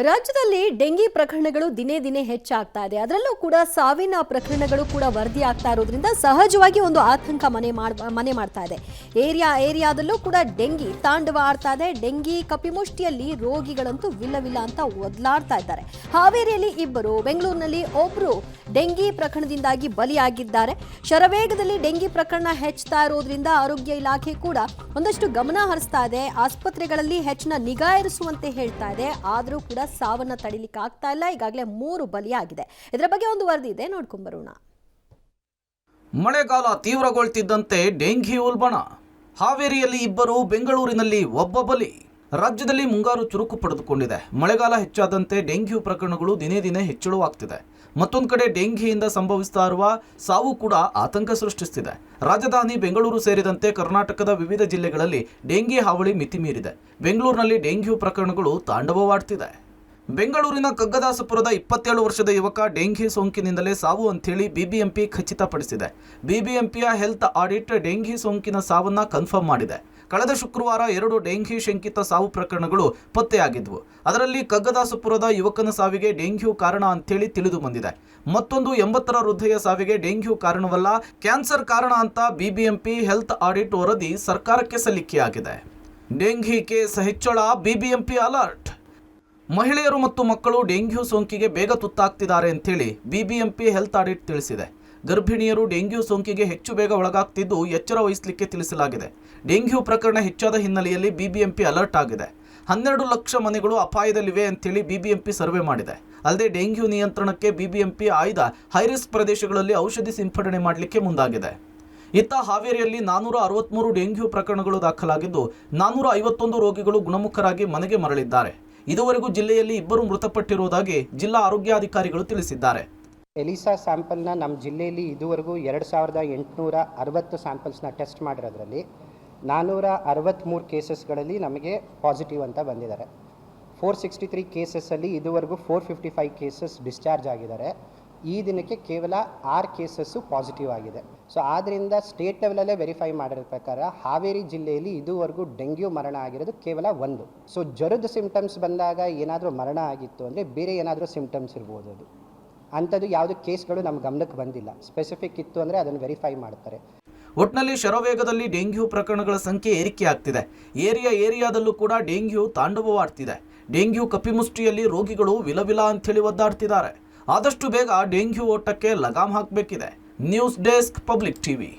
ರಾಜ್ಯದಲ್ಲಿ ಡೆಂಗಿ ಪ್ರಕರಣಗಳು ದಿನೇ ದಿನೇ ಹೆಚ್ಚಾಗ್ತಾ ಇದೆ. ಅದರಲ್ಲೂ ಕೂಡ ಸಾವಿನ ಪ್ರಕರಣಗಳು ಕೂಡ ವರದಿ ಆಗ್ತಾ ಇರೋದ್ರಿಂದ ಸಹಜವಾಗಿ ಒಂದು ಆತಂಕ ಮನೆ ಮಾಡ್ತಾ ಇದೆ. ಏರಿಯಾದಲ್ಲೂ ಕೂಡ ಡೆಂಗಿ ತಾಂಡವ ಆಡ್ತಾ ಇದೆ. ಡೆಂಗಿ ಕಪಿಮುಷ್ಟಿಯಲ್ಲಿ ರೋಗಿಗಳಂತೂ ವಿಲ್ಲ ಅಂತ ಒದ್ಲಾಡ್ತಾ ಇದ್ದಾರೆ. ಹಾವೇರಿಯಲ್ಲಿ ಇಬ್ಬರು, ಬೆಂಗಳೂರಿನಲ್ಲಿ ಒಬ್ರು ಡೆಂಗಿ ಪ್ರಕರಣದಿಂದಾಗಿ ಬಲಿಯಾಗಿದ್ದಾರೆ. ಶರವೇಗದಲ್ಲಿ ಡೆಂಗಿ ಪ್ರಕರಣ ಹೆಚ್ಚುತ್ತಾ ಇರೋದ್ರಿಂದ ಆರೋಗ್ಯ ಇಲಾಖೆ ಕೂಡ ಒಂದಷ್ಟು ಗಮನ ಹರಿಸ್ತಾ ಇದೆ. ಆಸ್ಪತ್ರೆಗಳಲ್ಲಿ ಹೆಚ್ಚಿನ ನಿಗಾ ಇರಿಸುವಂತೆ ಹೇಳ್ತಾ ಇದೆ. ಆದರೂ ಕೂಡ ಸಾವನ್ನ ತಡಿಲಿಕ್ಕೆ ಆಗ್ತಾ ಇಲ್ಲ. ಈಗಾಗಲೇ 3 ಬಲಿಯಾಗಿದೆ. ಇದರ ಬಗ್ಗೆ ಒಂದು ವರದಿ ಇದೆ, ನೋಡ್ಕೊಂಡ್ ಬರೋಣ. ಮಳೆಗಾಲ ತೀವ್ರಗೊಳ್ತಿದ್ದಂತೆ ಡೆಂಗಿ ಉಲ್ಬಣ. ಹಾವೇರಿಯಲ್ಲಿ ಇಬ್ಬರು, ಬೆಂಗಳೂರಿನಲ್ಲಿ ಒಬ್ಬ ಬಲಿ. ರಾಜ್ಯದಲ್ಲಿ ಮುಂಗಾರು ಚುರುಕು ಪಡೆದುಕೊಂಡಿದೆ. ಮಳೆಗಾಲ ಹೆಚ್ಚಾದಂತೆ ಡೆಂಗ್ಯೂ ಪ್ರಕರಣಗಳು ದಿನೇ ದಿನೇ ಹೆಚ್ಚಳವಾಗ್ತಿದೆ. ಮತ್ತೊಂದು ಕಡೆ ಡೆಂಗಿಯಿಂದ ಸಂಭವಿಸ್ತಾ ಇರುವ ಸಾವು ಕೂಡ ಆತಂಕ ಸೃಷ್ಟಿಸುತ್ತಿದೆ. ರಾಜಧಾನಿ ಬೆಂಗಳೂರು ಸೇರಿದಂತೆ ಕರ್ನಾಟಕದ ವಿವಿಧ ಜಿಲ್ಲೆಗಳಲ್ಲಿ ಡೆಂಗಿ ಹಾವಳಿ ಮಿತಿ ಮೀರಿದೆ. ಬೆಂಗಳೂರಿನಲ್ಲಿ ಡೆಂಗ್ಯೂ ಪ್ರಕರಣಗಳು ತಾಂಡವವಾಡ್ತಿದೆ. ಬೆಂಗಳೂರಿನ ಕಗ್ಗದಾಸಪುರದ 27 ವರ್ಷದ ಯುವಕ ಡೆಂಗಿ ಸೋಂಕಿನಿಂದಲೇ ಸಾವು ಅಂತೇಳಿ ಬಿಬಿಎಂಪಿ ಖಚಿತಪಡಿಸಿದೆ. ಬಿಬಿಎಂಪಿಯ ಹೆಲ್ತ್ ಆಡಿಟ್ ಡೆಂಗಿ ಸೋಂಕಿನ ಸಾವನ್ನ ಕನ್ಫರ್ಮ್ ಮಾಡಿದೆ. ಕಳೆದ ಶುಕ್ರವಾರ 2 ಡೆಂಗಿ ಶಂಕಿತ ಸಾವು ಪ್ರಕರಣಗಳು ಪತ್ತೆಯಾಗಿದ್ವು. ಅದರಲ್ಲಿ ಕಗ್ಗದಾಸಪುರದ ಯುವಕನ ಸಾವಿಗೆ ಡೆಂಗ್ಯೂ ಕಾರಣ ಅಂತೇಳಿ ತಿಳಿದು ಬಂದಿದೆ. ಮತ್ತೊಂದು 80ರ ವೃದ್ಧೆಯ ಸಾವಿಗೆ ಡೆಂಗ್ಯೂ ಕಾರಣವಲ್ಲ, ಕ್ಯಾನ್ಸರ್ ಕಾರಣ ಅಂತ ಬಿಬಿಎಂಪಿ ಹೆಲ್ತ್ ಆಡಿಟ್ ವರದಿ ಸರ್ಕಾರಕ್ಕೆ ಸಲ್ಲಿಕೆಯಾಗಿದೆ. ಡೆಂಗಿ ಕೇಸ್ ಹೆಚ್ಚಳ, ಬಿಬಿಎಂಪಿ ಅಲರ್ಟ್. ಮಹಿಳೆಯರು ಮತ್ತು ಮಕ್ಕಳು ಡೆಂಗ್ಯೂ ಸೋಂಕಿಗೆ ಬೇಗ ತುತ್ತಾಗ್ತಿದ್ದಾರೆ ಅಂತೇಳಿ ಬಿಬಿಎಂಪಿ ಹೆಲ್ತ್ ಆಡಿಟ್ ತಿಳಿಸಿದೆ. ಗರ್ಭಿಣಿಯರು ಡೆಂಗ್ಯೂ ಸೋಂಕಿಗೆ ಹೆಚ್ಚು ಬೇಗ ಒಳಗಾಗ್ತಿದ್ದು ಎಚ್ಚರ ವಹಿಸಲಿಕ್ಕೆ ತಿಳಿಸಲಾಗಿದೆ. ಡೆಂಗ್ಯೂ ಪ್ರಕರಣ ಹೆಚ್ಚಾದ ಹಿನ್ನೆಲೆಯಲ್ಲಿ ಬಿಬಿಎಂಪಿ ಅಲರ್ಟ್ ಆಗಿದೆ. 12 ಲಕ್ಷ ಮನೆಗಳು ಅಪಾಯದಲ್ಲಿವೆ ಅಂತೇಳಿ ಬಿಬಿಎಂಪಿ ಸರ್ವೆ ಮಾಡಿದೆ. ಅಲ್ಲದೆ ಡೆಂಗ್ಯೂ ನಿಯಂತ್ರಣಕ್ಕೆ ಬಿಬಿಎಂಪಿ ಆಯ್ದ ಹೈರಿಸ್ಕ್ ಪ್ರದೇಶಗಳಲ್ಲಿ ಔಷಧಿ ಸಿಂಪಡಣೆ ಮಾಡಲಿಕ್ಕೆ ಮುಂದಾಗಿದೆ. ಇತ್ತ ಹಾವೇರಿಯಲ್ಲಿ 463 ಡೆಂಗ್ಯೂ ಪ್ರಕರಣಗಳು ದಾಖಲಾಗಿದ್ದು 451 ರೋಗಿಗಳು ಗುಣಮುಖರಾಗಿ ಮನೆಗೆ ಮರಳಿದ್ದಾರೆ. ಇದುವರೆಗೂ ಜಿಲ್ಲೆಯಲ್ಲಿ 2 ಮೃತಪಟ್ಟಿರುವುದಾಗಿ ಜಿಲ್ಲಾ ಆರೋಗ್ಯಾಧಿಕಾರಿಗಳು ತಿಳಿಸಿದ್ದಾರೆ. ಎಲಿಸಾ ಸ್ಯಾಂಪಲ್ನ ನಮ್ಮ ಜಿಲ್ಲೆಯಲ್ಲಿ ಇದುವರೆಗೂ 2860 ಸ್ಯಾಂಪಲ್ಸ್ನ ಟೆಸ್ಟ್ ಮಾಡಿರೋದ್ರಲ್ಲಿ 463 ಕೇಸಸ್ಗಳಲ್ಲಿ ನಮಗೆ ಪಾಸಿಟಿವ್ ಅಂತ ಬಂದಿದ್ದಾರೆ. 463 ಕೇಸಸ್ಸಲ್ಲಿ ಇದುವರೆಗೂ 455 ಕೇಸಸ್ ಡಿಸ್ಚಾರ್ಜ್ ಆಗಿದ್ದಾರೆ. ಈ ದಿನಕ್ಕೆ ಕೇವಲ 6 ಕೇಸಸ್ಸು ಪಾಸಿಟಿವ್ ಆಗಿದೆ. ಸೊ ಆದ್ದರಿಂದ ಸ್ಟೇಟ್ ಲೆವೆಲಲ್ಲೇ ವೆರಿಫೈ ಮಾಡಿರೋ ಪ್ರಕಾರ ಹಾವೇರಿ ಜಿಲ್ಲೆಯಲ್ಲಿ ಇದುವರೆಗೂ ಡೆಂಗ್ಯೂ ಮರಣ ಆಗಿರೋದು ಕೇವಲ 1. ಸೊ ಜ್ವರದ ಸಿಂಪ್ಟಮ್ಸ್ ಬಂದಾಗ ಏನಾದರೂ ಮರಣ ಆಗಿತ್ತು ಅಂದರೆ ಬೇರೆ ಏನಾದರೂ ಸಿಂಪ್ಟಮ್ಸ್ ಇರ್ಬೋದು. ಅದು ಅಂಥದ್ದು ಯಾವುದೇ ಕೇಸ್ಗಳು ನಮ್ಮ ಗಮನಕ್ಕೆ ಬಂದಿಲ್ಲ. ಸ್ಪೆಸಿಫಿಕ್ ಇತ್ತು ಅಂದರೆ ಅದನ್ನು ವೆರಿಫೈ ಮಾಡ್ತಾರೆ. ಒಟ್ನಲ್ಲಿ ಶರವೇಗದಲ್ಲಿ ಡೆಂಗ್ಯೂ ಪ್ರಕರಣಗಳ ಸಂಖ್ಯೆ ಏರಿಕೆಯಾಗ್ತಿದೆ. ಏರಿಯಾದಲ್ಲೂ ಕೂಡ ಡೆಂಗ್ಯೂ ತಾಂಡವವಾಡ್ತಿದೆ. ಡೆಂಗ್ಯೂ ಕಪಿಮುಷ್ಟಿಯಲ್ಲಿ ರೋಗಿಗಳು ವಿಲ ಅಂತೇಳಿ ಒದ್ದಾಡ್ತಿದ್ದಾರೆ. ಆದಷ್ಟು ಬೇಗ ಡೆಂಗ್ಯೂ ಓಟಕ್ಕೆ ಲಗಾಮ್ ಹಾಕಬೇಕಿದೆ. News desk, Public TV.